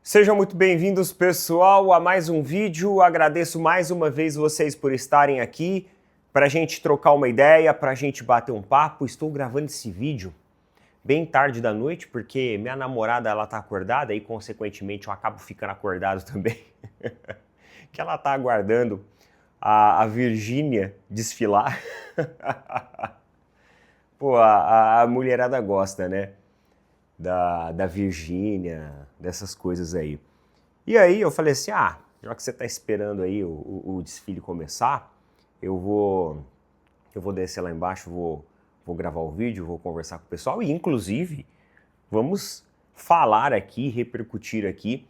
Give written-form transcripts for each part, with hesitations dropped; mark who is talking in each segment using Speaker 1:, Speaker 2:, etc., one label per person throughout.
Speaker 1: Sejam muito bem-vindos, pessoal, a mais um vídeo. Agradeço mais uma vez vocês por estarem aqui para a gente trocar uma ideia, para a gente bater um papo. Estou gravando esse vídeo bem tarde da noite, porque minha namorada ela tá acordada e, consequentemente, eu acabo ficando acordado também. Que ela tá aguardando a Virgínia desfilar. Pô, a mulherada gosta, né? Da Virgínia, dessas coisas aí. E aí eu falei assim, já que você tá esperando aí o desfile começar, eu vou descer lá embaixo, vou gravar o vídeo, vou conversar com o pessoal e, inclusive, vamos falar aqui, repercutir aqui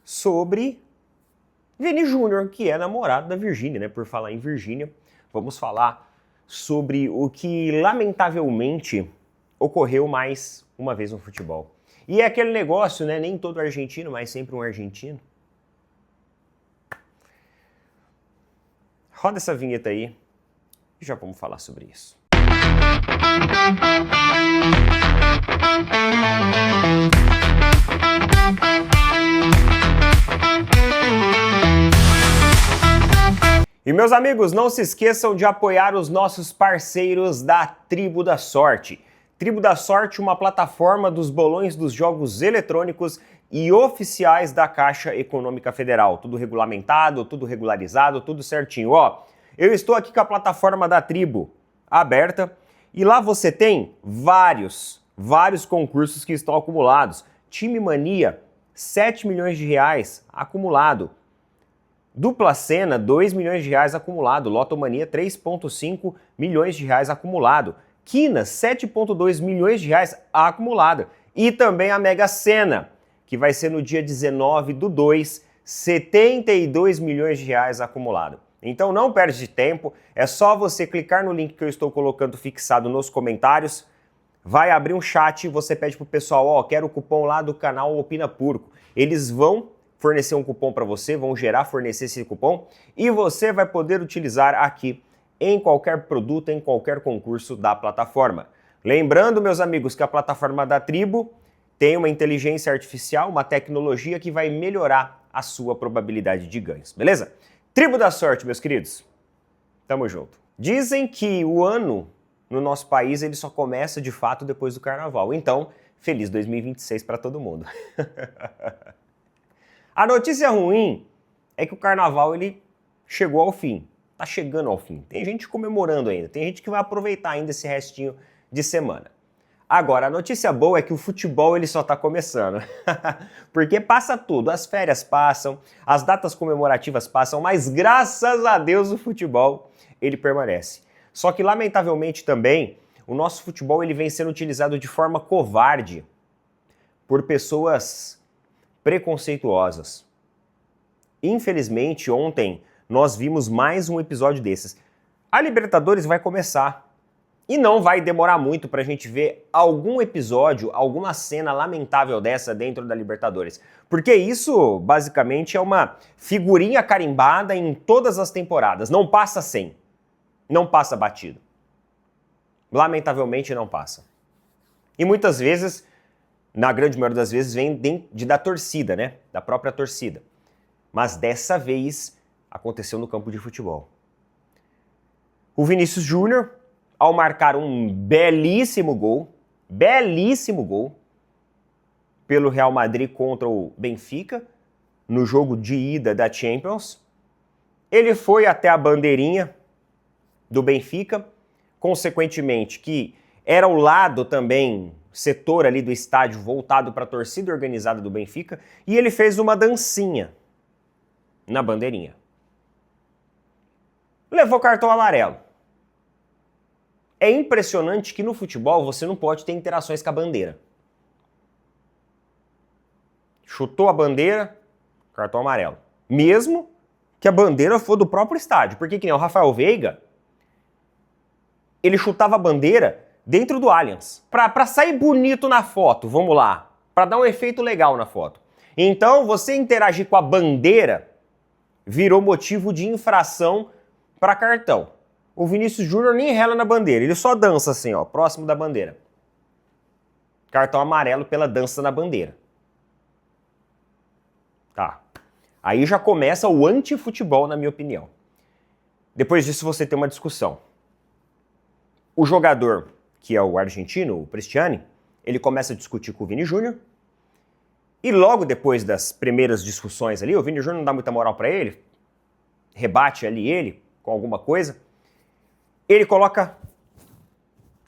Speaker 1: sobre Vini Júnior, que é namorado da Virgínia, né? Por falar em Virgínia, vamos falar sobre o que, lamentavelmente, ocorreu mais uma vez no futebol. E é aquele negócio, né? Nem todo argentino, mas sempre um argentino. Roda essa vinheta aí e já vamos falar sobre isso. E meus amigos, não se esqueçam de apoiar os nossos parceiros da Tribo da Sorte. Tribo da Sorte, uma plataforma dos bolões dos jogos eletrônicos e oficiais da Caixa Econômica Federal. Tudo regulamentado, tudo regularizado, tudo certinho. Ó, eu estou aqui com a plataforma da Tribo aberta e lá você tem vários concursos que estão acumulados. Time Mania, 7 milhões de reais acumulado. Dupla Sena, 2 milhões de reais acumulado. Lotomania, 3,5 milhões de reais acumulado. Quina, 7,2 milhões de reais acumulado. E também a Mega Sena, que vai ser no dia 19/2, 72 milhões de reais acumulado. Então não perde tempo, é só você clicar no link que eu estou colocando fixado nos comentários, vai abrir um chat e você pede pro pessoal, quero o cupom lá do canal Opina Porco. Eles vão fornecer um cupom para você, vão fornecer esse cupom e você vai poder utilizar aqui em qualquer produto, em qualquer concurso da plataforma. Lembrando, meus amigos, que a plataforma da Tribo tem uma inteligência artificial, uma tecnologia que vai melhorar a sua probabilidade de ganhos, beleza? Tribo da Sorte, meus queridos. Tamo junto. Dizem que o ano no nosso país ele só começa de fato depois do carnaval. Então, feliz 2026 para todo mundo. A notícia ruim é que o carnaval ele chegou ao fim. Tá chegando ao fim. Tem gente comemorando ainda, tem gente que vai aproveitar ainda esse restinho de semana. Agora, a notícia boa é que o futebol ele só tá começando. Porque passa tudo, as férias passam, as datas comemorativas passam, mas graças a Deus o futebol ele permanece. Só que lamentavelmente também, o nosso futebol ele vem sendo utilizado de forma covarde por pessoas preconceituosas. Infelizmente, ontem nós vimos mais um episódio desses. A Libertadores vai começar e não vai demorar muito pra gente ver algum episódio, alguma cena lamentável dessa dentro da Libertadores. Porque isso, basicamente, é uma figurinha carimbada em todas as temporadas. Não passa sem. Não passa batido. Lamentavelmente não passa. E muitas vezes, na grande maioria das vezes, vem da torcida, né? Da própria torcida. Mas dessa vez aconteceu no campo de futebol. O Vinícius Júnior, ao marcar um belíssimo gol pelo Real Madrid contra o Benfica, no jogo de ida da Champions, ele foi até a bandeirinha do Benfica, consequentemente que era o lado também, setor ali do estádio voltado para a torcida organizada do Benfica, e ele fez uma dancinha na bandeirinha. Levou cartão amarelo. É impressionante que no futebol você não pode ter interações com a bandeira. Chutou a bandeira, cartão amarelo. Mesmo que a bandeira for do próprio estádio. Porque que nem o Rafael Veiga, ele chutava a bandeira dentro do Allianz. Pra sair bonito na foto, vamos lá. Pra dar um efeito legal na foto. Então, você interagir com a bandeira virou motivo de infração para cartão. O Vinícius Júnior nem rela na bandeira, ele só dança assim, próximo da bandeira. Cartão amarelo pela dança na bandeira. Tá. Aí já começa o anti-futebol, na minha opinião. Depois disso você tem uma discussão. O jogador, que é o argentino, o Cristiani, ele começa a discutir com o Vini Júnior. E logo depois das primeiras discussões ali, o Vini Júnior não dá muita moral pra ele, rebate ali ele com alguma coisa. Ele coloca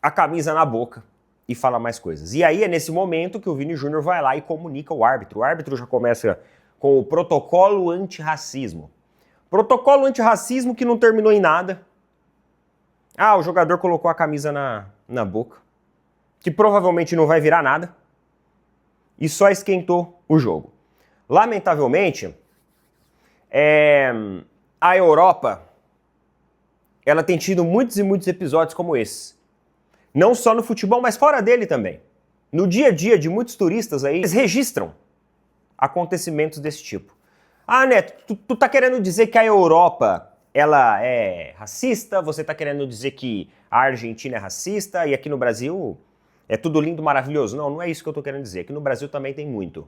Speaker 1: a camisa na boca e fala mais coisas. E aí é nesse momento que o Vini Júnior vai lá e comunica ao árbitro. O árbitro já começa com o protocolo antirracismo. Protocolo antirracismo que não terminou em nada. Ah, o jogador colocou a camisa na boca, que provavelmente não vai virar nada, e só esquentou o jogo. Lamentavelmente, a Europa, ela tem tido muitos e muitos episódios como esse. Não só no futebol, mas fora dele também. No dia a dia de muitos turistas aí, eles registram acontecimentos desse tipo. Ah, Neto, tu tá querendo dizer que a Europa, ela é racista? Você tá querendo dizer que a Argentina é racista e aqui no Brasil é tudo lindo, maravilhoso? Não, não é isso que eu tô querendo dizer. Aqui no Brasil também tem muito.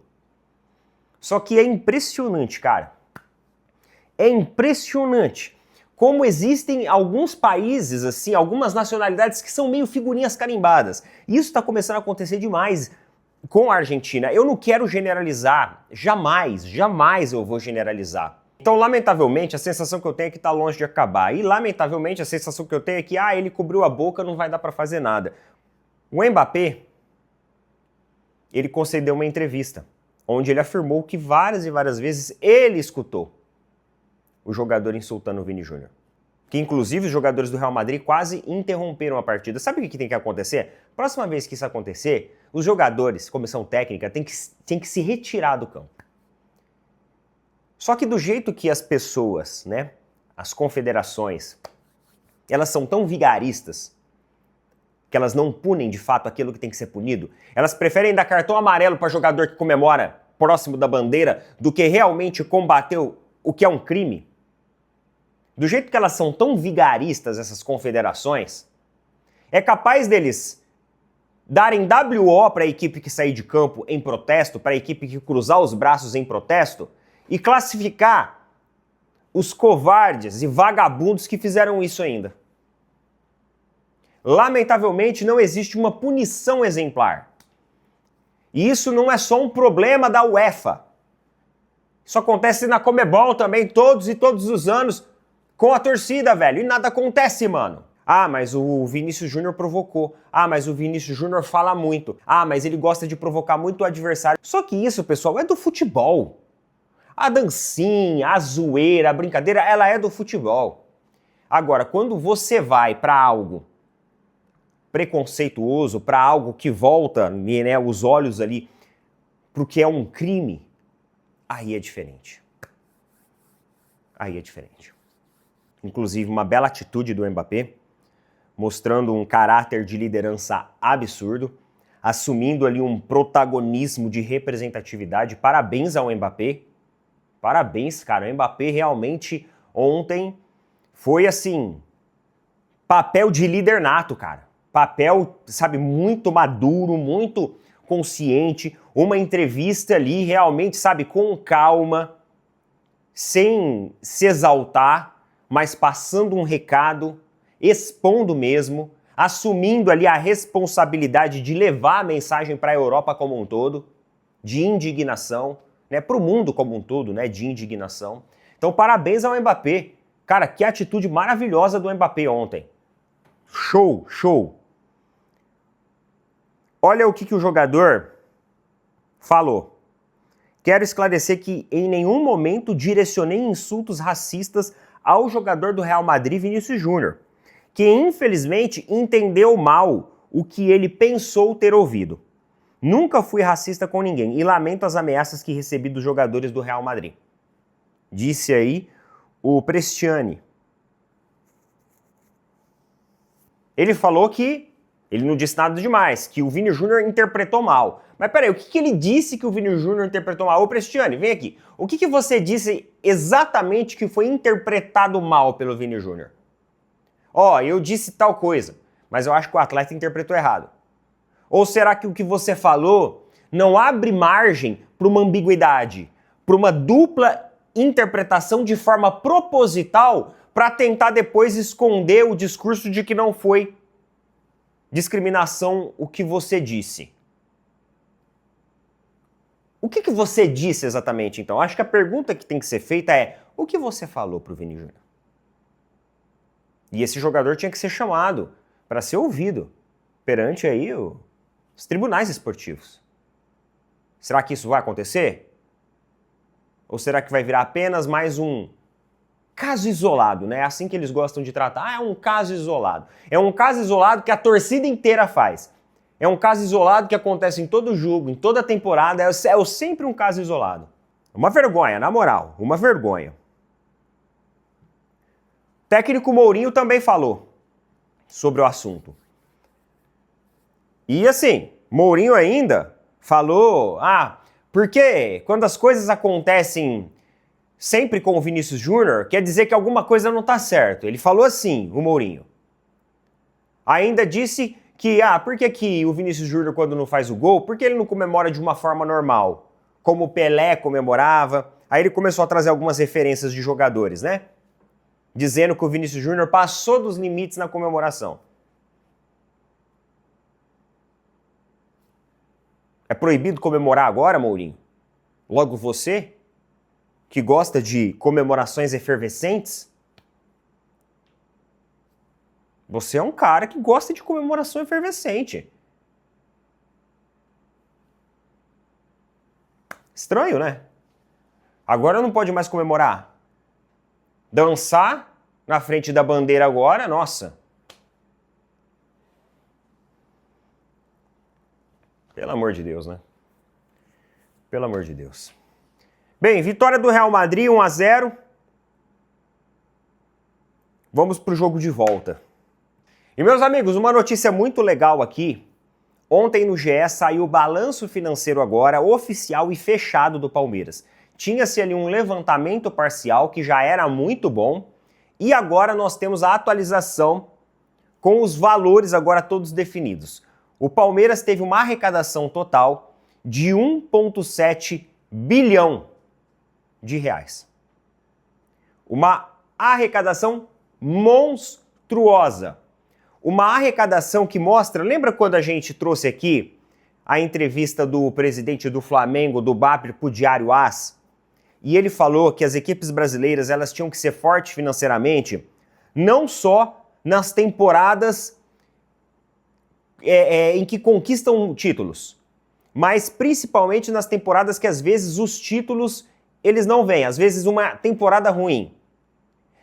Speaker 1: Só que é impressionante, cara. É impressionante como existem alguns países, assim, algumas nacionalidades que são meio figurinhas carimbadas. Isso tá começando a acontecer demais com a Argentina. Eu não quero generalizar, jamais eu vou generalizar. Então, lamentavelmente, a sensação que eu tenho é que tá longe de acabar. E, lamentavelmente, a sensação que eu tenho é que, ele cobriu a boca, não vai dar pra fazer nada. O Mbappé, ele concedeu uma entrevista, onde ele afirmou que várias e várias vezes ele escutou o jogador insultando o Vini Júnior. Que, inclusive, os jogadores do Real Madrid quase interromperam a partida. Sabe o que tem que acontecer? Próxima vez que isso acontecer, os jogadores, comissão técnica, tem que se retirar do campo. Só que do jeito que as pessoas, né, as confederações, elas são tão vigaristas que elas não punem de fato aquilo que tem que ser punido, elas preferem dar cartão amarelo para jogador que comemora próximo da bandeira do que realmente combater o que é um crime. Do jeito que elas são tão vigaristas, essas confederações, é capaz deles darem WO para a equipe que sair de campo em protesto, para a equipe que cruzar os braços em protesto, e classificar os covardes e vagabundos que fizeram isso ainda. Lamentavelmente, não existe uma punição exemplar. E isso não é só um problema da UEFA. Isso acontece na Conmebol também, todos os anos, com a torcida, velho. E nada acontece, mano. Ah, mas o Vinícius Júnior provocou. Ah, mas o Vinícius Júnior fala muito. Ah, mas ele gosta de provocar muito o adversário. Só que isso, pessoal, é do futebol. A dancinha, a zoeira, a brincadeira, ela é do futebol. Agora, quando você vai para algo preconceituoso, para algo que volta, né, os olhos ali pro que é um crime, aí é diferente. Aí é diferente. Inclusive, uma bela atitude do Mbappé, mostrando um caráter de liderança absurdo, assumindo ali um protagonismo de representatividade. Parabéns ao Mbappé. Parabéns, cara. O Mbappé realmente ontem foi assim, papel de líder nato, cara. Papel, sabe, muito maduro, muito consciente. Uma entrevista ali realmente, sabe, com calma, sem se exaltar, mas passando um recado, expondo mesmo, assumindo ali a responsabilidade de levar a mensagem para a Europa como um todo, de indignação, né, para o mundo como um todo, né, de indignação. Então, parabéns ao Mbappé. Cara, que atitude maravilhosa do Mbappé ontem. Show, show. Olha o que o jogador falou. Quero esclarecer que em nenhum momento direcionei insultos racistas ao jogador do Real Madrid, Vinícius Júnior, que infelizmente entendeu mal o que ele pensou ter ouvido. Nunca fui racista com ninguém e lamento as ameaças que recebi dos jogadores do Real Madrid. Disse aí o Cristiani. Ele falou que ele não disse nada demais, que o Vini Júnior interpretou mal. Mas peraí, o que ele disse que o Vini Júnior interpretou mal? Ô Cristiani, vem aqui. O que você disse exatamente que foi interpretado mal pelo Vini Júnior? Ó, eu disse tal coisa, mas eu acho que o atleta interpretou errado. Ou será que o que você falou não abre margem para uma ambiguidade, por uma dupla interpretação de forma proposital para tentar depois esconder o discurso de que não foi discriminação o que você disse. O que você disse exatamente, então? Acho que a pergunta que tem que ser feita é: o que você falou pro Vini Júnior? E esse jogador tinha que ser chamado para ser ouvido perante aí os tribunais esportivos. Será que isso vai acontecer? Ou será que vai virar apenas mais um caso isolado, né? É assim que eles gostam de tratar. Ah, é um caso isolado. É um caso isolado que a torcida inteira faz. É um caso isolado que acontece em todo jogo, em toda temporada. É sempre um caso isolado. Uma vergonha, na moral. Uma vergonha. O técnico Mourinho também falou sobre o assunto. E assim, Mourinho ainda falou, porque quando as coisas acontecem sempre com o Vinícius Júnior, quer dizer que alguma coisa não tá certo. Ele falou assim, o Mourinho. Ainda disse que, por que o Vinícius Júnior, quando não faz o gol, por que ele não comemora de uma forma normal? Como o Pelé comemorava. Aí ele começou a trazer algumas referências de jogadores, né? Dizendo que o Vinícius Júnior passou dos limites na comemoração. É proibido comemorar agora, Mourinho? Logo você, que gosta de comemorações efervescentes? Você é um cara que gosta de comemoração efervescente. Estranho, né? Agora não pode mais comemorar. Dançar na frente da bandeira agora, nossa. Pelo amor de Deus, né? Pelo amor de Deus. Bem, vitória do Real Madrid, 1-0. Vamos pro jogo de volta. E meus amigos, uma notícia muito legal aqui. Ontem no GE saiu o balanço financeiro agora, oficial e fechado do Palmeiras. Tinha-se ali um levantamento parcial que já era muito bom. E agora nós temos a atualização com os valores agora todos definidos. O Palmeiras teve uma arrecadação total de 1,7 bilhão de reais. Uma arrecadação monstruosa. Uma arrecadação que mostra... Lembra quando a gente trouxe aqui a entrevista do presidente do Flamengo, do Bapper, para o Diário AS? E ele falou que as equipes brasileiras elas tinham que ser fortes financeiramente, não só nas temporadas em que conquistam títulos, mas principalmente nas temporadas que às vezes os títulos eles não vêm, às vezes uma temporada ruim.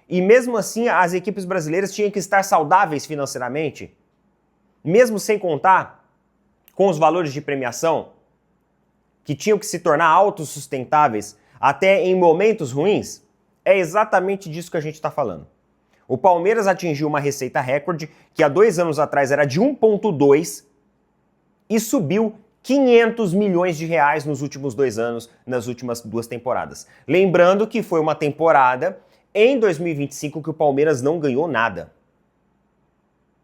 Speaker 1: E mesmo assim as equipes brasileiras tinham que estar saudáveis financeiramente, mesmo sem contar com os valores de premiação, que tinham que se tornar autossustentáveis até em momentos ruins. É exatamente disso que a gente está falando. O Palmeiras atingiu uma receita recorde que há 2 anos atrás era de 1,2 e subiu 500 milhões de reais nos últimos 2 anos, nas últimas 2 temporadas. Lembrando que foi uma temporada em 2025 que o Palmeiras não ganhou nada.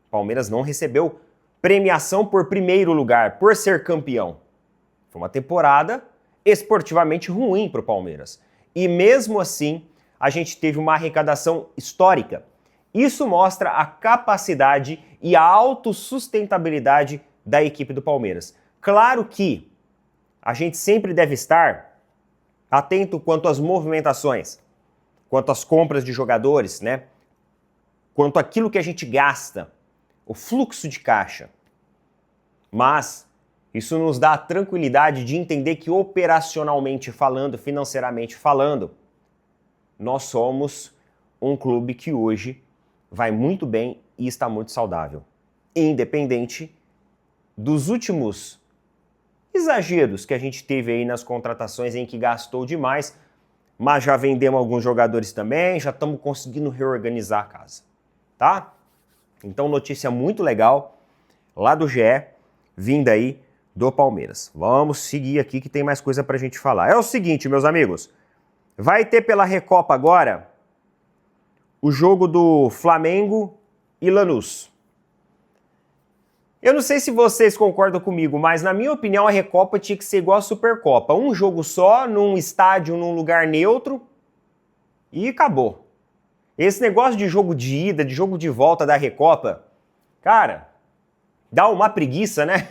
Speaker 1: O Palmeiras não recebeu premiação por primeiro lugar, por ser campeão. Foi uma temporada esportivamente ruim para o Palmeiras. E mesmo assim, a gente teve uma arrecadação histórica. Isso mostra a capacidade e a autossustentabilidade da equipe do Palmeiras. Claro que a gente sempre deve estar atento quanto às movimentações, quanto às compras de jogadores, né? Quanto àquilo que a gente gasta, o fluxo de caixa. Mas isso nos dá a tranquilidade de entender que operacionalmente falando, financeiramente falando, nós somos um clube que hoje vai muito bem e está muito saudável. Independente dos últimos exageros que a gente teve aí nas contratações em que gastou demais, mas já vendemos alguns jogadores também, já estamos conseguindo reorganizar a casa, tá? Então notícia muito legal lá do GE, vinda aí do Palmeiras. Vamos seguir aqui que tem mais coisa pra gente falar. É o seguinte, meus amigos, vai ter pela Recopa agora o jogo do Flamengo e Lanús. Eu não sei se vocês concordam comigo, mas na minha opinião a Recopa tinha que ser igual a Supercopa. Um jogo só, num estádio, num lugar neutro e acabou. Esse negócio de jogo de ida, de jogo de volta da Recopa, cara, dá uma preguiça, né?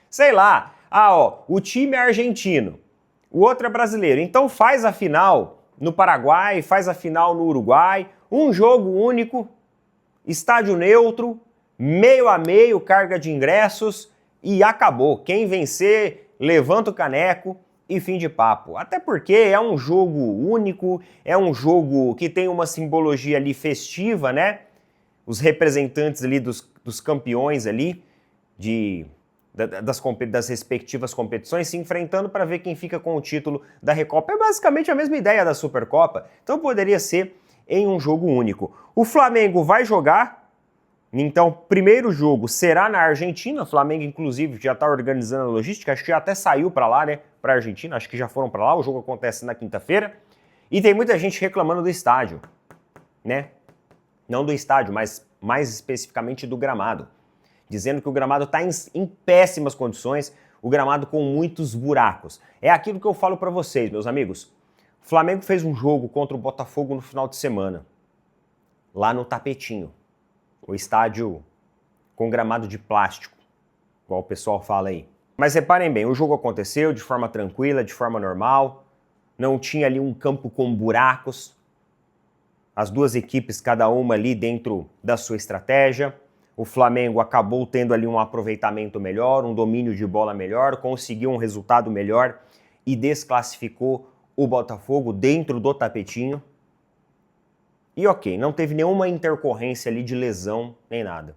Speaker 1: Sei lá, o time é argentino, o outro é brasileiro, então faz a final no Paraguai, faz a final no Uruguai, um jogo único, estádio neutro, meio a meio, carga de ingressos e acabou. Quem vencer, levanta o caneco e fim de papo. Até porque é um jogo único, é um jogo que tem uma simbologia ali festiva, né? Os representantes ali dos campeões ali das respectivas competições se enfrentando para ver quem fica com o título da Recopa. É basicamente a mesma ideia da Supercopa, então poderia ser em um jogo único. O Flamengo vai jogar, então o primeiro jogo será na Argentina. O Flamengo, inclusive, já está organizando a logística, acho que já até saiu para lá, né, para a Argentina, acho que já foram para lá, o jogo acontece na quinta-feira. E tem muita gente reclamando do estádio, né? Não do estádio, mas mais especificamente do gramado. Dizendo que o gramado está em péssimas condições, o gramado com muitos buracos. É aquilo que eu falo para vocês, meus amigos. O Flamengo fez um jogo contra o Botafogo no final de semana, lá no Tapetinho. O estádio com gramado de plástico, igual o pessoal fala aí. Mas reparem bem, o jogo aconteceu de forma tranquila, de forma normal, não tinha ali um campo com buracos, as duas equipes, cada uma ali dentro da sua estratégia. O Flamengo acabou tendo ali um aproveitamento melhor, um domínio de bola melhor, conseguiu um resultado melhor e desclassificou o Botafogo dentro do Tapetinho. E ok, não teve nenhuma intercorrência ali de lesão nem nada.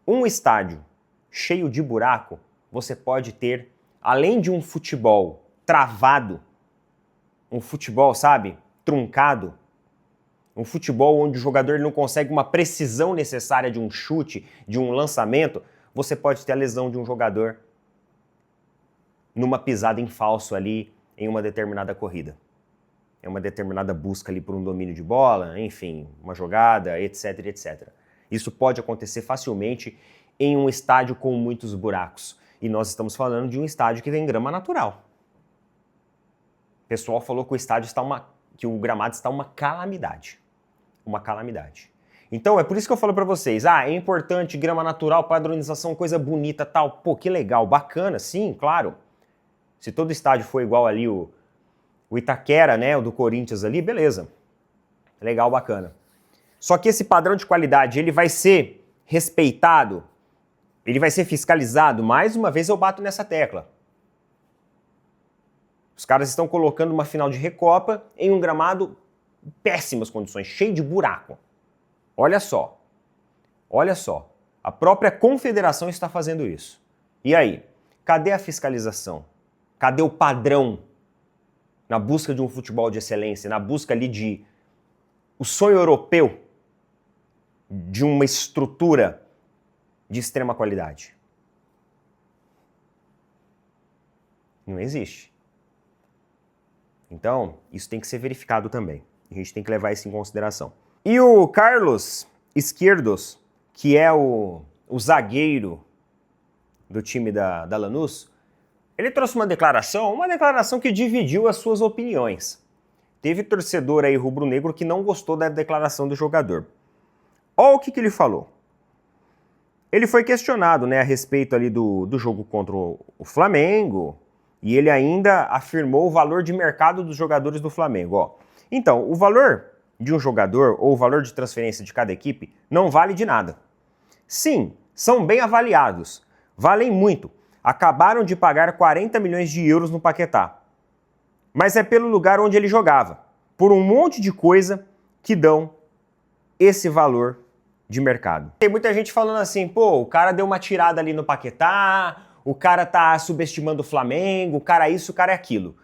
Speaker 1: Um estádio cheio de buraco, você pode ter, além de um futebol travado, um futebol, sabe, truncado, um futebol onde o jogador não consegue uma precisão necessária de um chute, de um lançamento, você pode ter a lesão de um jogador numa pisada em falso ali em uma determinada corrida. É uma determinada busca ali por um domínio de bola, enfim, uma jogada, etc, etc. Isso pode acontecer facilmente em um estádio com muitos buracos. E nós estamos falando de um estádio que tem grama natural. O pessoal falou que que o gramado está uma calamidade. Uma calamidade. Então é por isso que eu falo para vocês, é importante grama natural, padronização, coisa bonita, tal. Pô, que legal, bacana, sim, claro. Se todo estádio for igual ali o Itaquera, né, o do Corinthians ali, beleza. Legal, bacana. Só que esse padrão de qualidade, ele vai ser respeitado, ele vai ser fiscalizado. Mais uma vez eu bato nessa tecla. Os caras estão colocando uma final de Recopa em um gramado em péssimas condições, cheio de buraco. Olha só. Olha só. A própria confederação está fazendo isso. E aí? Cadê a fiscalização? Cadê o padrão na busca de um futebol de excelência, na busca ali de o sonho europeu de uma estrutura de extrema qualidade? Não existe. Então, isso tem que ser verificado também. A gente tem que levar isso em consideração. E o Carlos Izquierdos, que é o zagueiro do time da Lanús, ele trouxe uma declaração que dividiu as suas opiniões. Teve torcedor aí rubro-negro que não gostou da declaração do jogador. Olha o que ele falou. Ele foi questionado, né, a respeito ali do jogo contra o Flamengo, e ele ainda afirmou o valor de mercado dos jogadores do Flamengo. Então, o valor de um jogador ou o valor de transferência de cada equipe não vale de nada. Sim, são bem avaliados, valem muito. Acabaram de pagar 40 milhões de euros no Paquetá. Mas é pelo lugar onde ele jogava, por um monte de coisa que dão esse valor de mercado. Tem muita gente falando assim, pô, o cara deu uma tirada ali no Paquetá, o cara tá subestimando o Flamengo, o cara isso, o cara é aquilo.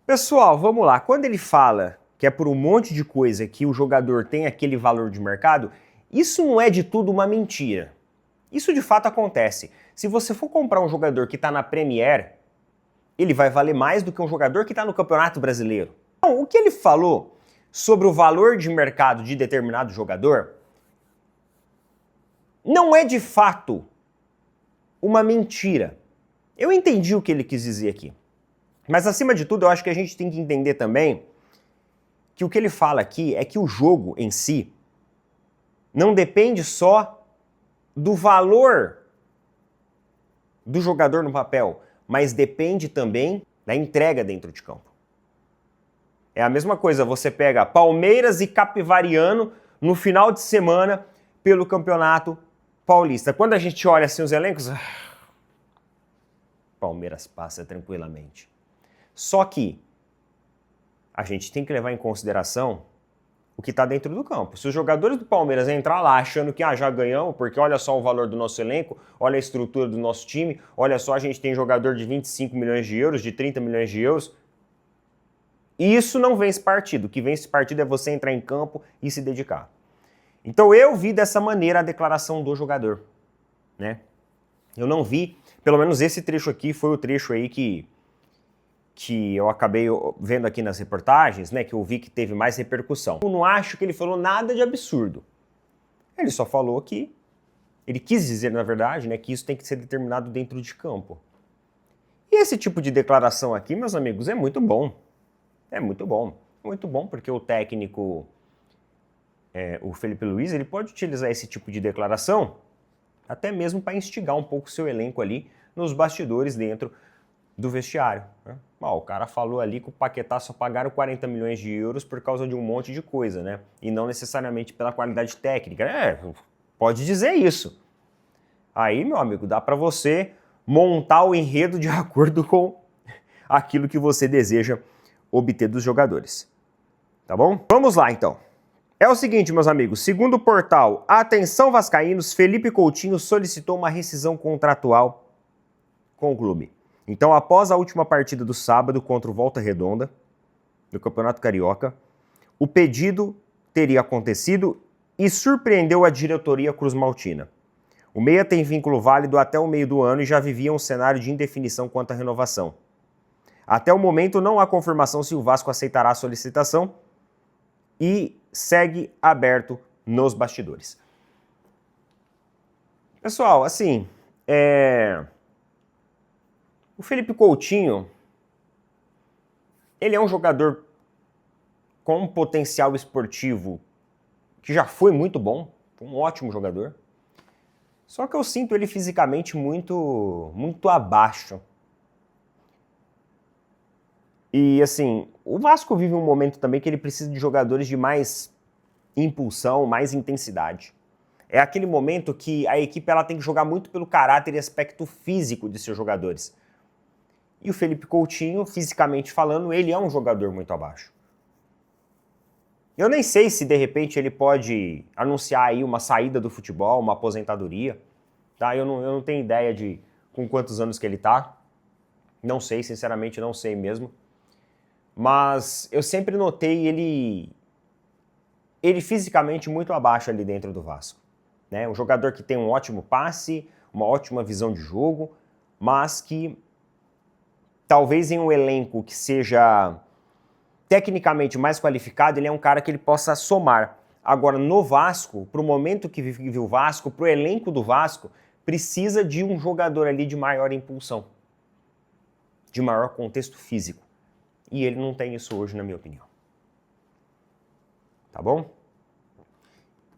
Speaker 1: Pessoal, vamos lá, quando ele fala que é por um monte de coisa que o jogador tem aquele valor de mercado, isso não é de tudo uma mentira. Isso de fato acontece. Se você for comprar um jogador que está na Premier, ele vai valer mais do que um jogador que está no Campeonato Brasileiro. Então, o que ele falou sobre o valor de mercado de determinado jogador não é de fato uma mentira. Eu entendi o que ele quis dizer aqui. Mas acima de tudo, eu acho que a gente tem que entender também que o que ele fala aqui é que o jogo em si não depende só do valor do jogador no papel, mas depende também da entrega dentro de campo. É a mesma coisa, você pega Palmeiras e Capivariano no final de semana pelo Campeonato Paulista. Quando a gente olha assim os elencos, Palmeiras passa tranquilamente. Só que a gente tem que levar em consideração o que está dentro do campo. Se os jogadores do Palmeiras entrar lá achando que já ganhamos, porque olha só o valor do nosso elenco, olha a estrutura do nosso time, olha só, a gente tem jogador de 25 milhões de euros, de 30 milhões de euros, isso não vence partido. O que vence partido é você entrar em campo e se dedicar. Então eu vi dessa maneira a declaração do jogador, né? Eu não vi, pelo menos esse trecho aqui foi o trecho aí que eu acabei vendo aqui nas reportagens, né, que eu vi que teve mais repercussão. Eu não acho que ele falou nada de absurdo. Ele só falou que, ele quis dizer, na verdade, né, que isso tem que ser determinado dentro de campo. E esse tipo de declaração aqui, meus amigos, é muito bom. É muito bom. Muito bom porque o técnico, o Felipe Luiz, ele pode utilizar esse tipo de declaração até mesmo para instigar um pouco o seu elenco ali nos bastidores dentro do vestiário, né? O cara falou ali que o Paquetá só pagaram 40 milhões de euros por causa de um monte de coisa, né? E não necessariamente pela qualidade técnica. Pode dizer isso. Aí, meu amigo, dá para você montar o enredo de acordo com aquilo que você deseja obter dos jogadores. Tá bom? Vamos lá, então. É o seguinte, meus amigos, segundo o portal Atenção Vascaínos, Felipe Coutinho solicitou uma rescisão contratual com o clube. Então, após a última partida do sábado contra o Volta Redonda, do Campeonato Carioca, o pedido teria acontecido e surpreendeu a diretoria cruzmaltina. O meia tem vínculo válido até o meio do ano e já vivia um cenário de indefinição quanto à renovação. Até o momento não há confirmação se o Vasco aceitará a solicitação e segue aberto nos bastidores. Pessoal, assim, o Felipe Coutinho, ele é um jogador com um potencial esportivo que já foi muito bom, um ótimo jogador. Só que eu sinto ele fisicamente muito abaixo. E assim, o Vasco vive um momento também que ele precisa de jogadores de mais impulsão, mais intensidade. É aquele momento que a equipe ela tem que jogar muito pelo caráter e aspecto físico de seus jogadores. E o Felipe Coutinho, fisicamente falando, ele é um jogador muito abaixo. Eu nem sei se de repente ele pode anunciar aí uma saída do futebol, uma aposentadoria, tá? Eu não tenho ideia de com quantos anos que ele tá. Não sei, sinceramente não sei mesmo. Mas eu sempre notei ele fisicamente muito abaixo ali dentro do Vasco, né? Um jogador que tem um ótimo passe, uma ótima visão de jogo, mas que talvez em um elenco que seja tecnicamente mais qualificado, ele é um cara que ele possa somar. Agora, no Vasco, para o momento que vive o Vasco, para o elenco do Vasco, precisa de um jogador ali de maior impulsão, de maior contexto físico. E ele não tem isso hoje, na minha opinião. Tá bom?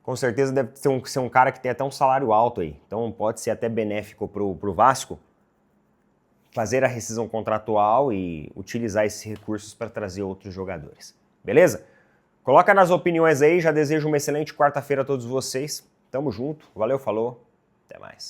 Speaker 1: Com certeza deve ser um cara que tem até um salário alto aí. Então pode ser até benéfico pro Vasco fazer a rescisão contratual e utilizar esses recursos para trazer outros jogadores. Beleza? Coloca nas opiniões aí. Já desejo uma excelente quarta-feira a todos vocês. Tamo junto. Valeu, falou. Até mais.